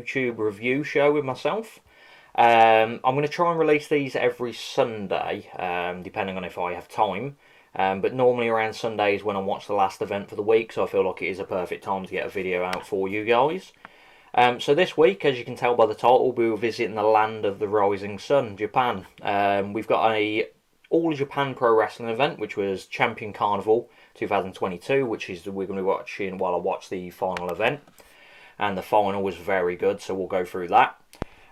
YouTube review show with myself. I'm going to try and release these every Sunday, depending on if I have time. But normally around Sundays when I watch the last event for the week, so I feel like it is a perfect time to get a video out for you guys. So this week, as you can tell by the title, we were visiting the land of the rising sun, Japan. We've got a All Japan Pro Wrestling event, which was Champion Carnival 2022, which is we're going to be watching while I watch the final event. And the final was very good, so we'll go through that.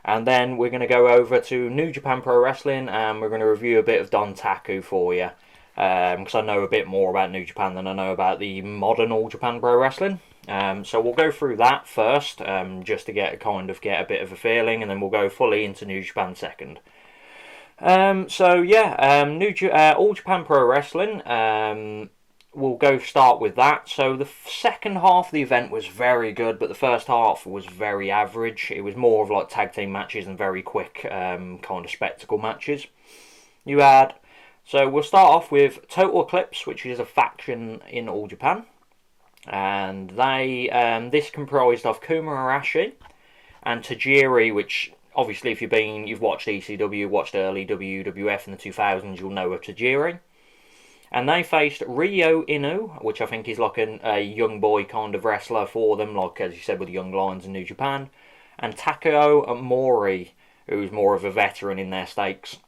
And then we're going to go over to New Japan Pro Wrestling, and we're going to review a bit of Dontaku for you. Because I know a bit more about New Japan than I know about the modern All Japan Pro Wrestling. So we'll go through that first, just to get a bit of a feeling, and then we'll go fully into New Japan second. All Japan Pro Wrestling, we'll start with that. So the second half of the event was very good, but the first half was very average. It was more of like tag team matches and very quick kind of spectacle matches. So we'll start off with Total Eclipse, which is a faction in All Japan. And this comprised of Kuma Arashi and Tajiri, which obviously if you've watched ECW, watched early WWF in the 2000s, you'll know of Tajiri. And they faced Ryo Inu, which I think is like a young boy kind of wrestler for them, like as you said with the Young Lions in New Japan. And Takao Mori, who's more of a veteran in their stakes.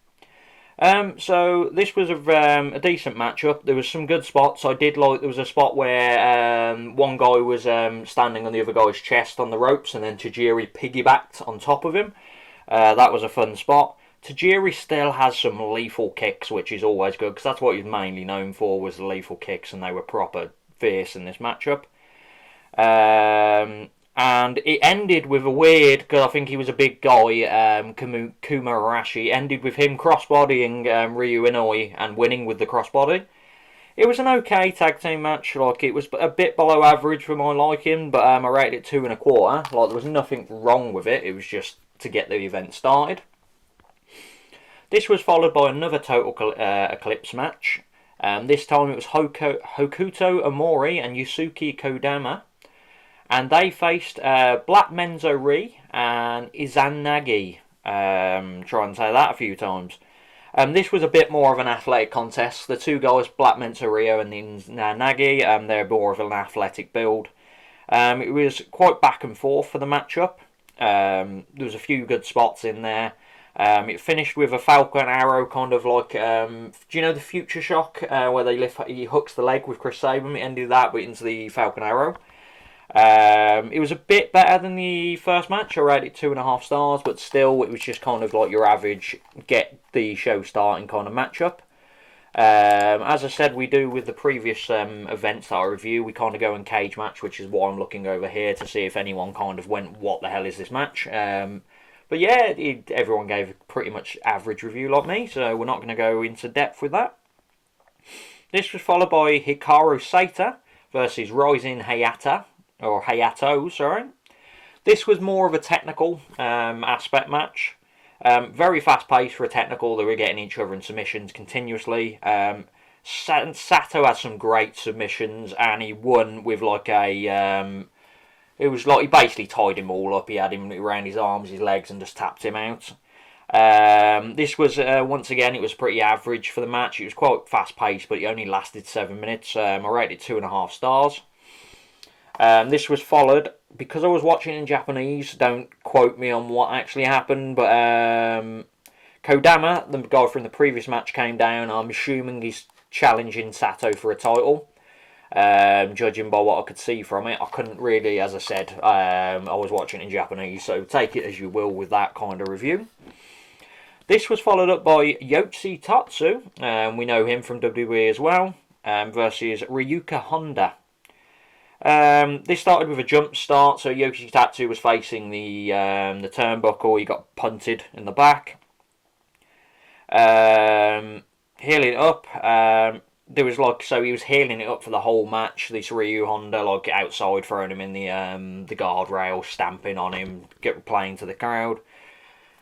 So this was a decent matchup. There was some good spots. There was a spot where one guy was standing on the other guy's chest on the ropes, and then Tajiri piggybacked on top of him. That was a fun spot. Tajiri still has some lethal kicks, which is always good, because that's what he's mainly known for, was the lethal kicks, and they were proper fierce in this matchup. And it ended with a weird, because I think he was a big guy, Kuma Arashi, ended with him crossbodying Ryu Inui and winning with the crossbody. It was an okay tag team match, like it was a bit below average for my liking, but I rated it 2.25. Like there was nothing wrong with it, it was just to get the event started. This was followed by another Total Eclipse match. This time it was Hokuto Omori and Yusuke Kodama. And they faced Black Menzo Ri and Izanagi. Try and say that a few times. This was a bit more of an athletic contest. The two guys, Black Menzo Rio and Izanagi, they're more of an athletic build. It was quite back and forth for the matchup. There was a few good spots in there. It finished with a Falcon Arrow, kind of like, do you know the Future Shock, where he hooks the leg with Chris Sabin? It ended that, but into the Falcon Arrow. It was a bit better than the first match. I rated 2.5 stars, but still, it was just kind of like your average get the show starting kind of matchup. As I said, we do with the previous events that I review, we kind of go in Cagematch, which is what I'm looking over here to see if anyone kind of went, what the hell is this match? But yeah, everyone gave a pretty much average review like me, so we're not going to go into depth with that. This was followed by Hikaru Sata versus Ryzen Hayata, or Hayato, sorry. This was more of a technical aspect match. Very fast paced for a technical. They were getting each other in submissions continuously. Sato had some great submissions, and he won with like a... it was like he basically tied him all up. He had him around his arms, his legs, and just tapped him out. This was, once again, it was pretty average for the match. It was quite fast paced, but it only lasted 7 minutes. I rated 2.5 stars. This was followed, because I was watching in Japanese, don't quote me on what actually happened, but Kodama, the guy from the previous match, came down. I'm assuming he's challenging Sato for a title, judging by what I could see from it. I couldn't really, as I said, I was watching in Japanese, so take it as you will with that kind of review. This was followed up by Yotsuji Tatsu, we know him from WWE as well, versus Ryuka Honda. This started with a jump start, so Yotsuji Tatsu was facing the turnbuckle. He got punted in the back. Healing up. There was he was healing it up for the whole match. This Ryu Honda, outside, throwing him in the guardrail, stamping on him, playing to the crowd.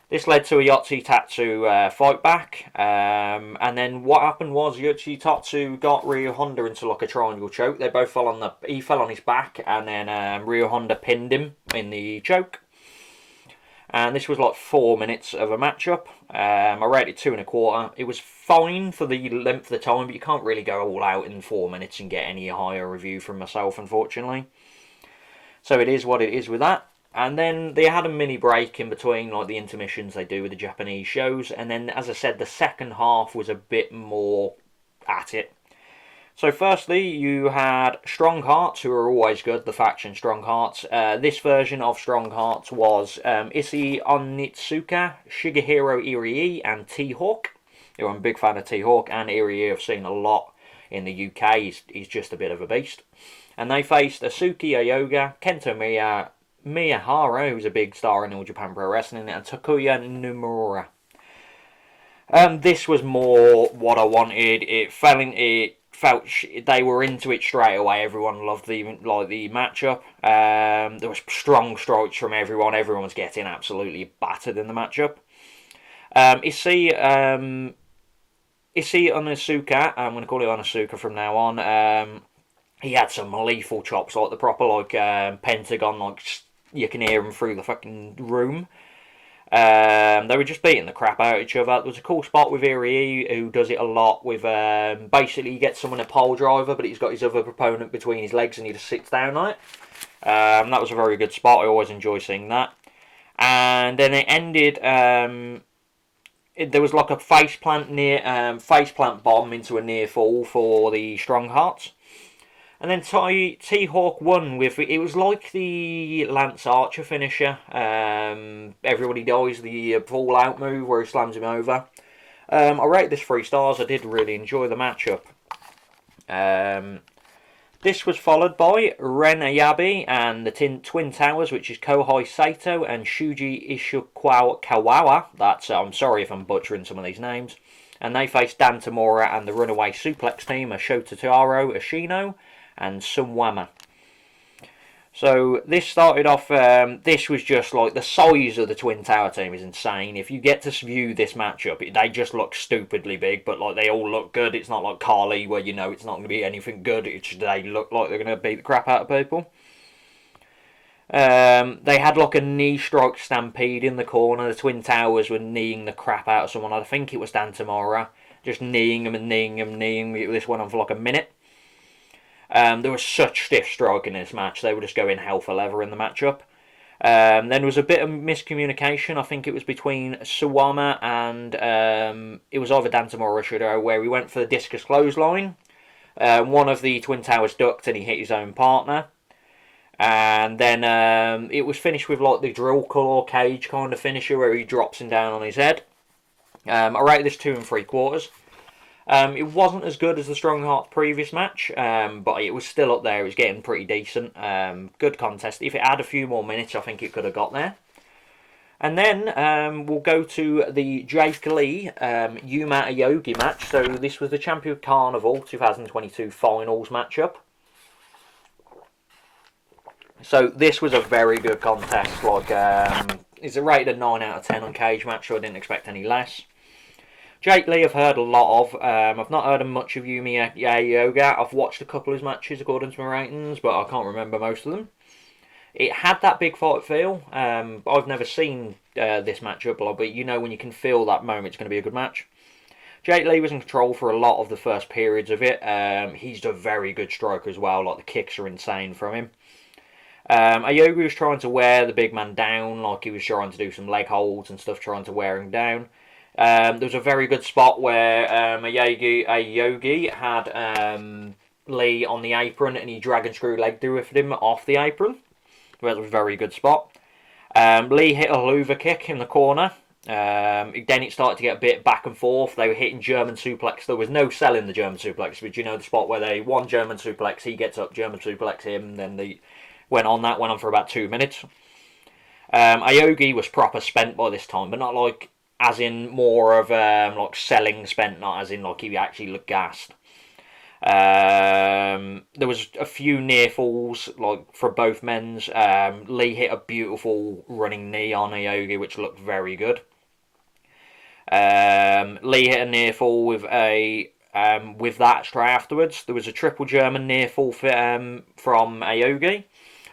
This led to a Yotsuji Tatsu fight back, and then what happened was Yotsuji Tatsu got Ryu Honda into a triangle choke. They both fell he fell on his back, and then Ryu Honda pinned him in the choke. And this was like 4 minutes of a matchup. I rated 2.25. It was fine for the length of the time, but you can't really go all out in 4 minutes and get any higher review from myself, unfortunately. So it is what it is with that. And then they had a mini break in between, like the intermissions they do with the Japanese shows. And then, as I said, the second half was a bit more at it. So firstly, you had Strong Hearts, who are always good, the faction Strong Hearts. This version of Strong Hearts was Ishii Onitsuka, Shigehiro Irie, and T-Hawk. I'm a big fan of T-Hawk, and Irie I've seen a lot in the UK. He's just a bit of a beast. And they faced Asuki Ayoga, Kento Miyahara, who's a big star in All Japan Pro Wrestling, and Takuya Nomura. This was more what I wanted. It felt they were into it straight away. Everyone loved the matchup. There was strong strikes from everyone. Everyone was getting absolutely battered in the matchup. Ishii Onitsuka, I'm going to call it Onitsuka from now on. He had some lethal chops, like the proper pentagon, like you can hear him through the fucking room. They were just beating the crap out of each other. There was a cool spot with Irie, who does it a lot with, basically he gets someone a pole driver, but he's got his other opponent between his legs and he just sits down on it. That was a very good spot. I always enjoy seeing that. And then it ended, there was like a faceplant bomb into a near fall for the Strong Hearts. And then T-Hawk won with, it was like the Lance Archer finisher. Everybody dies, the fallout move where he slams him over. I rated this 3 stars. I did really enjoy the matchup. This was followed by Ren Ayabe and the Twin Towers, which is Kohei Sato and Shuji Ishikawa. That's, I'm sorry if I'm butchering some of these names. And they faced Dan Tamura and the Runaway Suplex team, Shota Taro, Ashino, and Sunwama. So this started off, this was just like, the size of the Twin Tower team is insane. If you get to view this matchup, they just look stupidly big, but like they all look good. It's not like Carly where you know it's not going to be anything good. They look like they're going to beat the crap out of people. They had like a knee strike stampede in the corner. The Twin Towers were kneeing the crap out of someone. I think it was Dan Tamura. Just kneeing him. This went on for like a minute. There was such stiff striking in this match. They were just going hell for leather in the matchup. Then there was a bit of miscommunication. I think it was between Suwama and it was either Dan Tamura or Shudo, where he went for the discus clothesline. One of the Twin Towers ducked and he hit his own partner. And then it was finished with like the drill claw cage kind of finisher where he drops him down on his head. I rated this 2 3/4. It wasn't as good as the Strong Hearts previous match, but it was still up there. It was getting pretty decent. Good contest. If it had a few more minutes, I think it could have got there. And then we'll go to the Jake Lee Yuma Aogi match. So this was the Champion Carnival 2022 Finals matchup. So this was a very good contest. It's rated a 9 out of 10 on Cagematch, so I didn't expect any less. Jake Lee I've heard a lot of. I've not heard much of Yumi Aoga. I've watched a couple of his matches according to my ratings, but I can't remember most of them. It had that big fight feel. I've never seen this matchup, but you know when you can feel that moment it's going to be a good match. Jake Lee was in control for a lot of the first periods of it. He's a very good striker as well. Like the kicks are insane from him. Aogi was trying to wear the big man down, like he was trying to do some leg holds and stuff, trying to wear him down. There was a very good spot where Aogi had Lee on the apron and he dragon screw leg drifted him off the apron. That was a very good spot. Lee hit a louver kick in the corner. Then it started to get a bit back and forth. They were hitting German suplex. There was no selling the German suplex, but you know the spot where they one German suplex, he gets up, German suplex him, then they went on for about 2 minutes. Aogi was proper spent by this time, but not like as in more of like selling spent, not as in like he actually looked gassed. There was a few near falls like for both men's. Lee hit a beautiful running knee on Aogi, which looked very good. Lee hit a near fall with that straight afterwards. There was a triple German near fall from Aogi.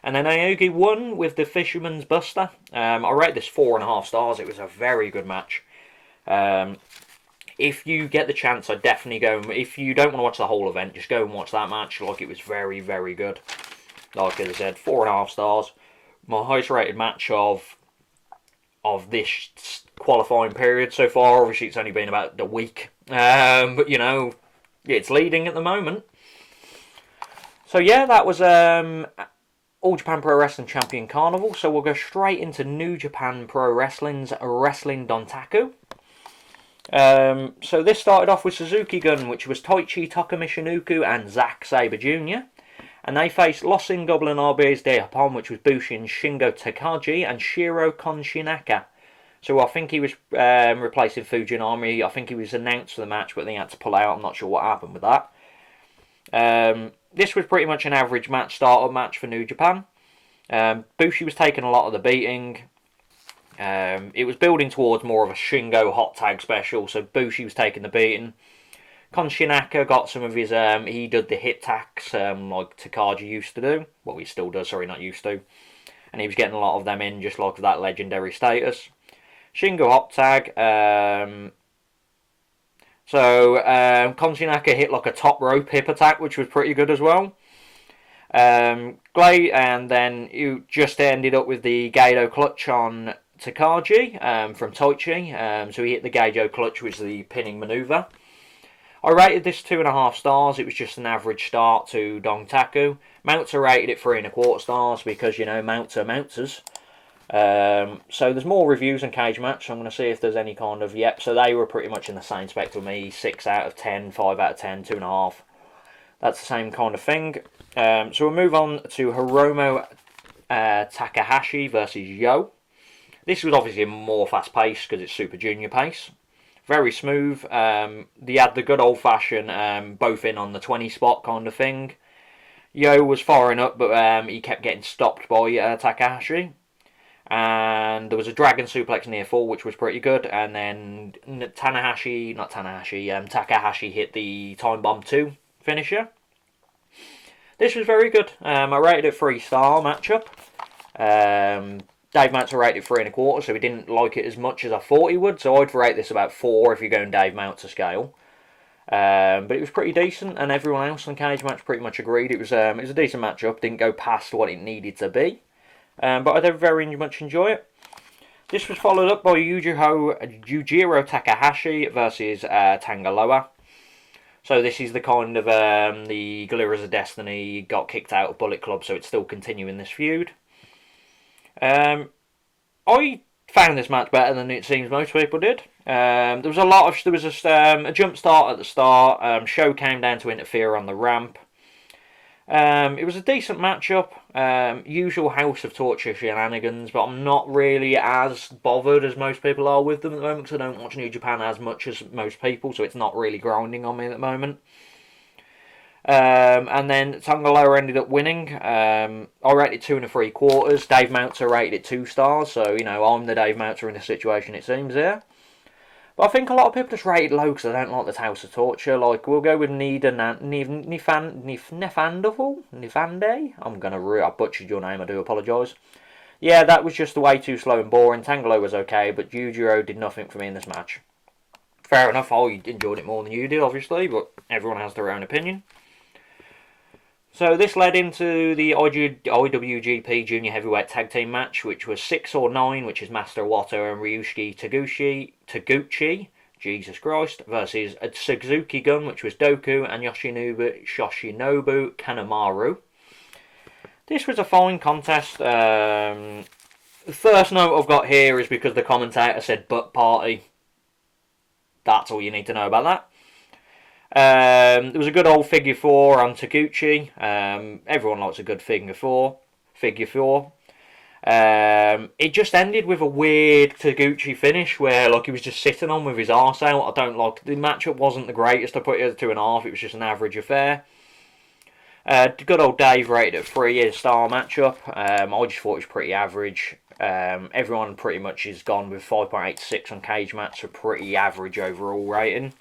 And then Aogi won with the Fisherman's Buster. I rate this 4.5 stars. It was a very good match. If you get the chance, I'd definitely go. If you don't want to watch the whole event, just go and watch that match. Like, it was very, very good. Like I said, 4.5 stars. My highest rated match of this qualifying period so far. Obviously, it's only been about a week. But, you know, it's leading at the moment. So, yeah, that was All Japan Pro Wrestling Champion Carnival. So, we'll go straight into New Japan Pro Wrestling's Wrestling Dontaku. So, this started off with Suzuki Gun, which was Taichi Takamishinuku and Zack Sabre Jr. And they faced Losing Goblin RB's de Japón, which was Bushi and Shingo Takagi and Shiro Konshinaka. So I think he was replacing Fujinami. I think he was announced for the match, but then he had to pull out. I'm not sure what happened with that. This was pretty much an average match, start-up match for New Japan. Bushi was taking a lot of the beating. It was building towards more of a Shingo hot tag special, so Bushi was taking the beating. Konshinaka got some of his, he did the hit tags like Takagi used to do. Well, he still does, sorry, not used to. And he was getting a lot of them in, just like that legendary status. Shingo hot tag. Konshinaka hit like a top rope hip attack, which was pretty good as well. Glade, and then you just ended up with the Geido clutch on Takagi from Taichi. So he hit the Geido clutch, which is the pinning maneuver. I rated this 2.5 stars. It was just an average start to Dontaku. Meltzer rated it 3.25 stars because, you know, Meltzers. So there's more reviews on Cagematch. So I'm going to see if there's any kind of... Yep, so they were pretty much in the same spec with me. 6 out of 10, 5 out of 10, 2.5. That's the same kind of thing. So we'll move on to Hiromu Takahashi versus Yo. This was obviously more fast-paced because it's Super Junior pace. Very smooth. They had the good old-fashioned both in on the 20 spot kind of thing. Yo was firing up, but he kept getting stopped by Takahashi. And there was a dragon suplex near fall, which was pretty good. And then Takahashi hit the Time Bomb 2 finisher. This was very good. I rated it 3-star matchup. Dave Meltzer rated 3.25, so he didn't like it as much as I thought he would. So I'd rate this about 4 if you're going Dave Meltzer scale. But it was pretty decent, and everyone else on Cagematch pretty much agreed. It was a decent matchup. Didn't go past what it needed to be. But I did very much enjoy it. This was followed up by Yujiro Takahashi versus Tangaloa. So this is the kind of the Glitters of Destiny got kicked out of Bullet Club, so it's still continuing this feud. I found this match better than it seems most people did. There was a jump start at the start. Show came down to interfere on the ramp. It was a decent matchup. Usual House of Torture shenanigans, but I'm not really as bothered as most people are with them at the moment because I don't watch New Japan as much as most people, so it's not really grinding on me at the moment. And then Tangaloa ended up winning. I rated 2.75. Dave Meltzer rated it 2 stars, so, you know, I'm the Dave Meltzer in this situation, it seems, here. But I think a lot of people just rated low because they don't like the House of Torture. Like, we'll go with Nefande. I butchered your name, I do apologise. Yeah, that was just way too slow and boring. Tangaloa was okay, but Yujiro did nothing for me in this match. Fair enough, I enjoyed it more than you did, obviously, but everyone has their own opinion. So this led into the IWGP Junior Heavyweight Tag Team match, which was 6 or 9, which is Master Wato and Ryusuke Taguchi, Jesus Christ, versus Suzuki Gun, which was Doku, and Yoshinobu Kanemaru. This was a fine contest. The first note I've got here is because the commentator said butt party. That's all you need to know about that. There was a good old figure 4 on Taguchi. Everyone likes a good figure 4. It just ended with a weird Taguchi finish where like he was just sitting on with his arse out. I don't like the matchup. Wasn't the greatest. I put it at 2.5. It was just an average affair. Good old Dave rated it 3-star matchup. I just thought it was pretty average. Everyone pretty much has gone with 5.86 on Cagematch, so pretty average overall rating.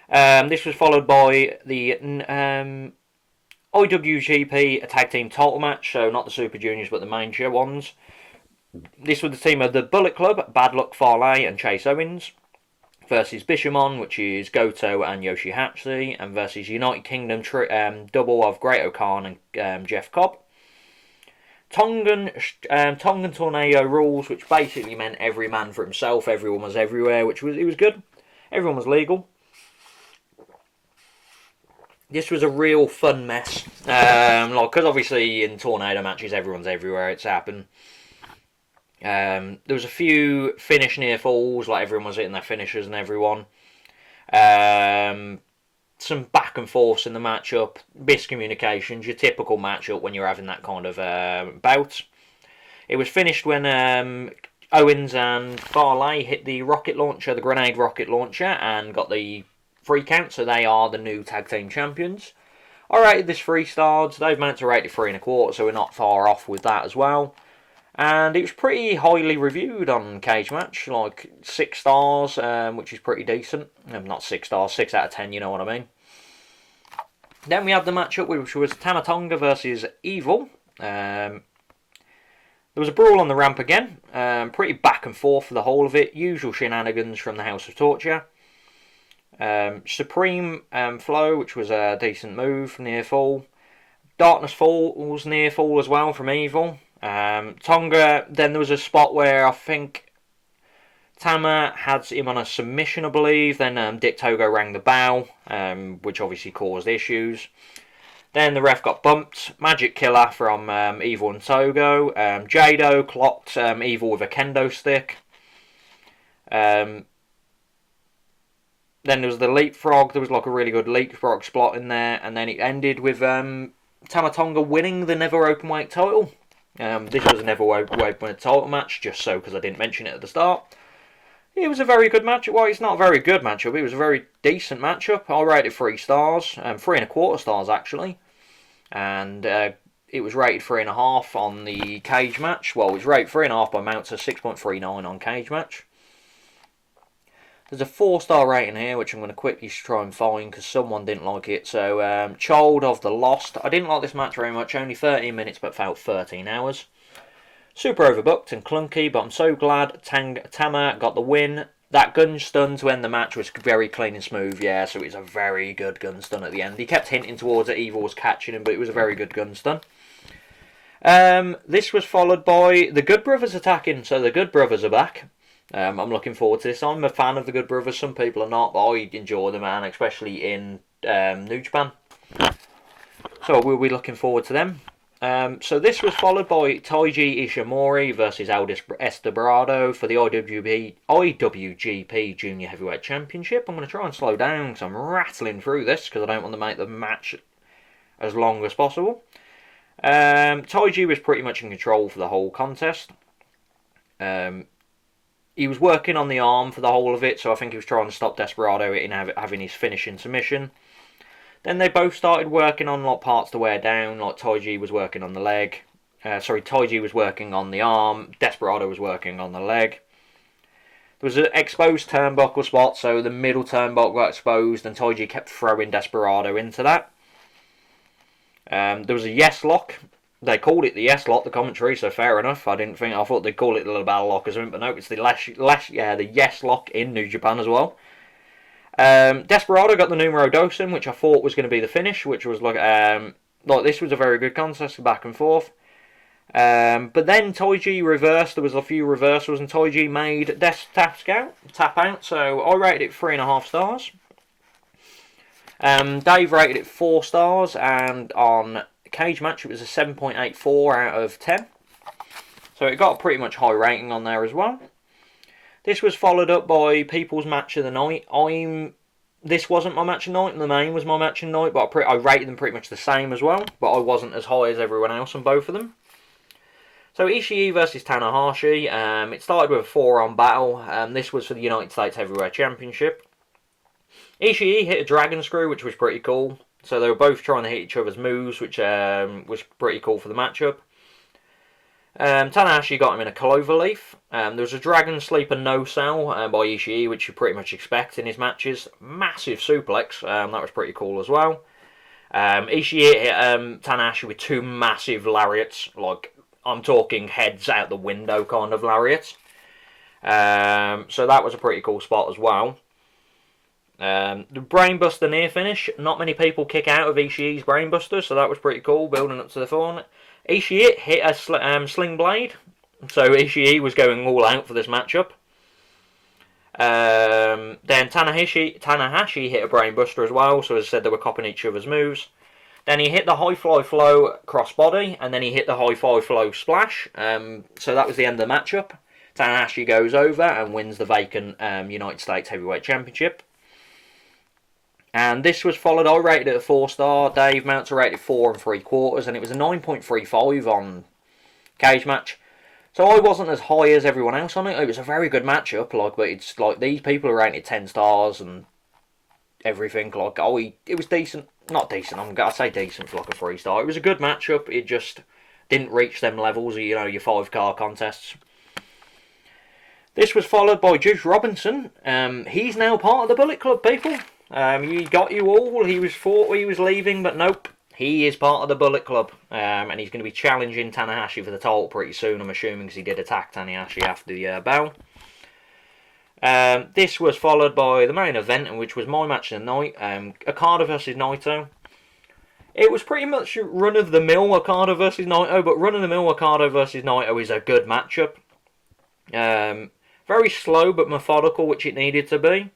This was followed by the IWGP a tag team title match, so not the Super Juniors but the major ones. This was the team of the Bullet Club, Bad Luck Fale and Chase Owens, versus Bishamon, which is Goto and Yoshihashi, and versus United Kingdom double of Great O'Khan and Jeff Cobb. Tongan Tornado rules, which basically meant every man for himself, everyone was everywhere, it was good. Everyone was legal. This was a real fun mess, because obviously in tornado matches everyone's everywhere. It's happened. There was a few finish near falls, like everyone was hitting their finishers and everyone. Some back and forths in the matchup, miscommunications, your typical matchup when you're having that kind of bout. It was finished when Owens and Fale hit the rocket launcher, the grenade rocket launcher, and got the 3 count, so they are the new tag team champions. I rated this 3 stars. They've managed to rate it 3.25, so we're not far off with that as well. And it was pretty highly reviewed on Cagematch, like 6 stars, which is pretty decent. Not 6 stars, 6 out of 10, you know what I mean. Then we had the matchup, which was Tama Tonga versus Evil. There was a brawl on the ramp again, pretty back and forth for the whole of it. Usual shenanigans from the House of Torture. Supreme Flow, which was a decent move, near fall. Darkness Falls near fall as well from Evil. Tonga, then there was a spot where I think Tama had him on a submission, I believe. Then Dick Togo rang the bell, which obviously caused issues. Then the ref got bumped. Magic Killer from Evil and Togo. Jado clocked Evil with a kendo stick. Then there was the leapfrog. There was like a really good leapfrog spot in there. And then it ended with Tama Tonga winning the Never Openweight title. This was a Never Openweight title match, just so because I didn't mention it at the start. It was a very good matchup. Well, it's not a very good matchup. It was a very decent matchup. I rated 3 stars. 3.25 stars, actually. And it was rated 3.5 on the Cagematch. Well, it was rated 3.5 by Meltzer, 6.39 on Cagematch. There's a 4-star rating here, which I'm going to quickly try and find because someone didn't like it. So, Child of the Lost. I didn't like this match very much. Only 13 minutes, but felt 13 hours. Super overbooked and clunky, but I'm so glad Tama got the win. That gun stun to end the match was very clean and smooth, yeah, so it was a very good gun stun at the end. He kept hinting towards it, Evil was catching him, but it was a very good gun stun. This was followed by the Good Brothers attacking, so the Good Brothers are back. I'm looking forward to this. I'm a fan of the Good Brothers. Some people are not, but I enjoy them, man, especially in New Japan. So we'll be looking forward to them. So this was followed by Taiji Ishimori versus El Desperado for the IWGP Junior Heavyweight Championship. I'm going to try and slow down because I'm rattling through this because I don't want to make the match as long as possible. Taiji was pretty much in control for the whole contest. He was working on the arm for the whole of it, so I think he was trying to stop Desperado in having his finishing submission. Then they both started working on like parts to wear down, like Taiji was working on the leg. Taiji was working on the arm, Desperado was working on the leg. There was an exposed turnbuckle spot, so the middle turnbuckle got exposed, and Taiji kept throwing Desperado into that. There was a yes lock. They called it the yes lock, the commentary, so fair enough. I thought they'd call it the little battle lock or something, but no, it's the yes lock in New Japan as well. Desperado got the numero dosen, which I thought was going to be the finish, which was like this was a very good contest, back and forth. But then Taiji reversed. There was a few reversals, and Taiji made Des tap out. So I rated it 3.5 stars. Dave rated it 4 stars, and on Cagematch it was a 7.84 out of 10. So it got pretty much high rating on there as well. This was followed up by People's Match of the Night. This wasn't my match of the night, the main was my match of the night, but I rated them pretty much the same as well, but I wasn't as high as everyone else on both of them. So Ishii versus Tanahashi, it started with a 4-on battle. This was for the United States Heavyweight Championship. Ishii hit a dragon screw, which was pretty cool. So they were both trying to hit each other's moves, which was pretty cool for the matchup. Tanahashi got him in a clover leaf. There was a dragon sleeper no-sell by Ishii, which you pretty much expect in his matches. Massive suplex, that was pretty cool as well. Ishii hit Tanahashi with 2 massive lariats, like, I'm talking heads out the window kind of lariats. So that was a pretty cool spot as well. The Brainbuster near finish, not many people kick out of Ishii's Brainbuster, so that was pretty cool, building up to the thorn. Ishii hit a Sling Blade, so Ishii was going all out for this matchup. Then Tanahashi hit a Brainbuster as well, so as I said, they were copying each other's moves. Then he hit the High Fly Flow crossbody, and then he hit the High Fly Flow splash. So that was the end of the matchup. Tanahashi goes over and wins the vacant United States Heavyweight Championship. And this was followed, I rated it a 4-star, Dave Meltzer rated 4 3/4, and it was a 9.35 on Cagematch. So I wasn't as high as everyone else on it. It was a very good matchup, but it's like these people are rated 10 stars and everything. It was decent. Not decent, I say decent for like a 3-star. It was a good matchup, it just didn't reach them levels of, your 5-car contests. This was followed by Juice Robinson. He's now part of the Bullet Club, people. He got you all. He thought he was leaving, but nope. He is part of the Bullet Club. And he's going to be challenging Tanahashi for the title pretty soon, I'm assuming, because he did attack Tanahashi after the bell. This was followed by the main event, which was my match of the night, Okada versus Naito. It was pretty much run-of-the-mill Okada versus Naito, but run-of-the-mill Okada versus Naito is a good matchup. Very slow but methodical, which it needed to be.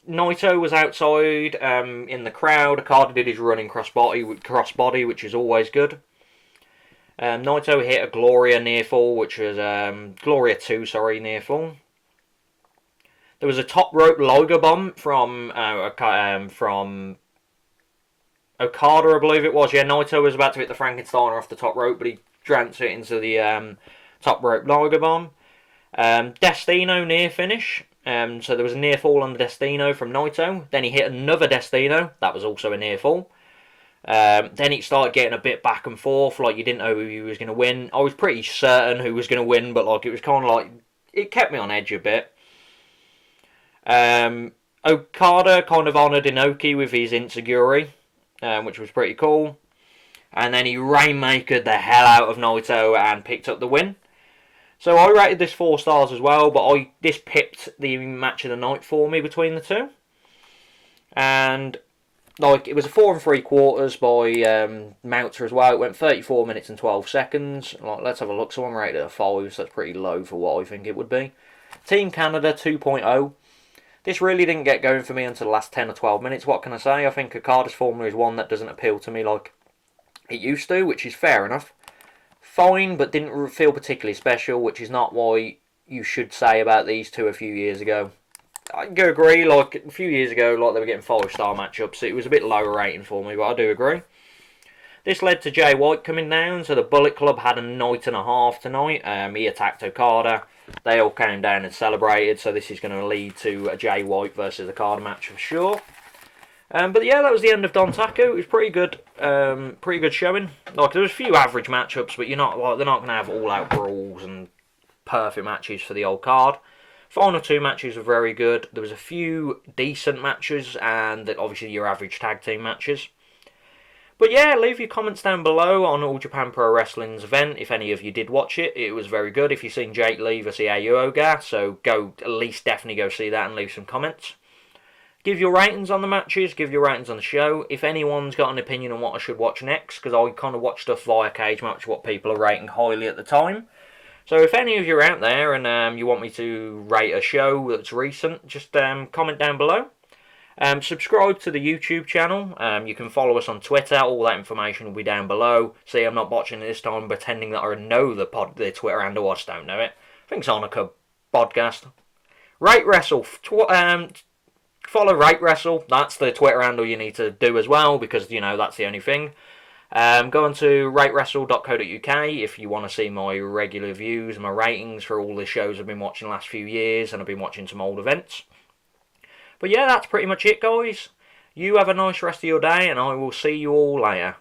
Naito was outside in the crowd. Okada did his running crossbody, which is always good. Naito hit a Gloria near fall, which was Gloria 2, near fall. There was a top rope Liger bomb from Okada, I believe it was. Yeah, Naito was about to hit the Frankensteiner off the top rope, but he dranced it into the top rope Liger bomb. Destino near finish. So there was a near fall on the Destino from Naito. Then he hit another Destino. That was also a near fall. Then it started getting a bit back and forth, like you didn't know who was going to win. I was pretty certain who was going to win, but it was kind of it kept me on edge a bit. Okada kind of honoured Inoki with his Insiguri, which was pretty cool. And then he Rainmakered the hell out of Naito and picked up the win. So I rated this 4 stars as well, but this pipped the match of the night for me between the two. And it was a 4 3/4 by Meltzer as well. It went 34 minutes and 12 seconds. Let's have a look. Someone rated it a 5, so that's pretty low for what I think it would be. Team Canada 2.0. This really didn't get going for me until the last 10 or 12 minutes. What can I say? I think Okada's formula is one that doesn't appeal to me like it used to, which is fair enough. Fine, but didn't feel particularly special, which is not what you should say about these two a few years ago. I can agree, a few years ago, they were getting 5-star matchups. It was a bit lower rating for me, but I do agree. This led to Jay White coming down, so the Bullet Club had a night and a half tonight. He attacked Okada. They all came down and celebrated, so this is going to lead to a Jay White versus Okada match for sure. But yeah, that was the end of Dontaku. It was pretty good showing. There was a few average matchups, but they're not going to have all-out brawls and perfect matches for the old card. Final 2 matches were very good. There was a few decent matches, and obviously your average tag team matches. But yeah, leave your comments down below on All Japan Pro Wrestling's event. If any of you did watch it, it was very good. If you've seen Jake leave us the Ayuoga, so definitely go see that and leave some comments. Give your ratings on the matches, give your ratings on the show. If anyone's got an opinion on what I should watch next, because I kind of watch stuff via Cagematch, what people are rating highly at the time. So if any of you are out there and you want me to rate a show that's recent, just comment down below. Subscribe to the YouTube channel. You can follow us on Twitter. All that information will be down below. See, I'm not botching it this time, pretending that I know the Twitter handle. I just don't know it. I think it's Hanukkah podcast. RateWrestle. Follow RateWrestle. That's the Twitter handle you need to do as well, because, that's the only thing. Go on to ratewrestle.co.uk if you want to see my regular views and my ratings for all the shows I've been watching the last few years, and I've been watching some old events. But yeah, that's pretty much it, guys. You have a nice rest of your day, and I will see you all later.